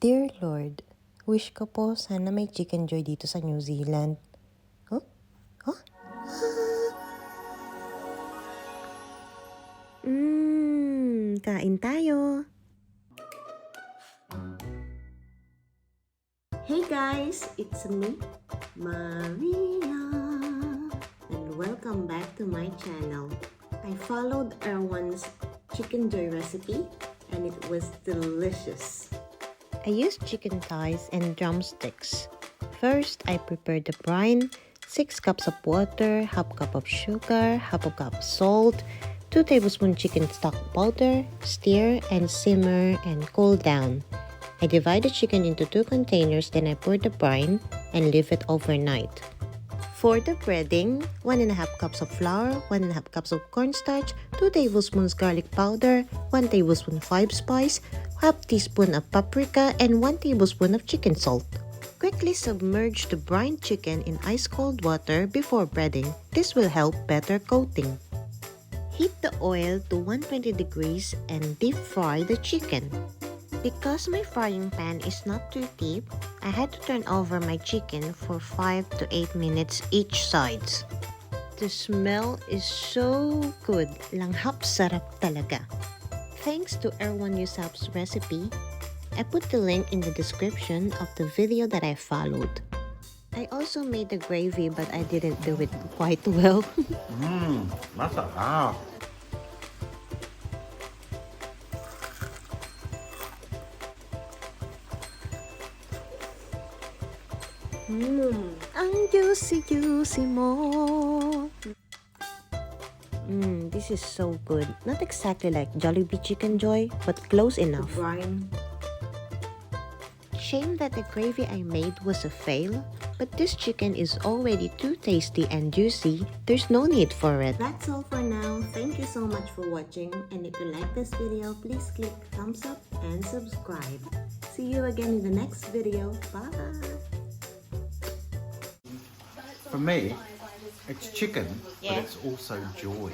Dear Lord, wish ko po sana may chicken joy dito sa New Zealand. Huh? Huh? Kain tayo. Hey guys, it's me, Maria, and welcome back to my channel. I followed Erwan's chicken joy recipe and it was delicious. I used chicken thighs and drumsticks. First, I prepared the brine, 6 cups of water, half cup of sugar, half a cup of salt, 2 tablespoons chicken stock powder, stir and simmer and cool down. I divide the chicken into 2 containers, then I pour the brine and leave it overnight. For the breading, 1.5 cups of flour, 1.5 cups of cornstarch, 2 tablespoons garlic powder, 1 tablespoon 5 spice, half teaspoon of paprika, and 1 tablespoon of chicken salt. Quickly submerge the brined chicken in ice-cold water before breading. This will help better coating. Heat the oil to 120 degrees and deep fry the chicken. Because my frying pan is not too deep, I had to turn over my chicken for 5 to 8 minutes each sides. The smell is so good. Langhap sarap talaga. Thanks to Erwan Heussaff's recipe, I put the link in the description of the video that I followed. I also made the gravy but I didn't do it quite well. Masarap. Ang juicy mo. This is so good. Not exactly like Jollibee Chickenjoy, but close enough. Brine. Shame that the gravy I made was a fail, but this chicken is already too tasty and juicy. There's no need for it. That's all for now. Thank you so much for watching, and if you like this video, please click thumbs up and subscribe. See you again in the next video. Bye! For me, it's chicken, but it's also joy.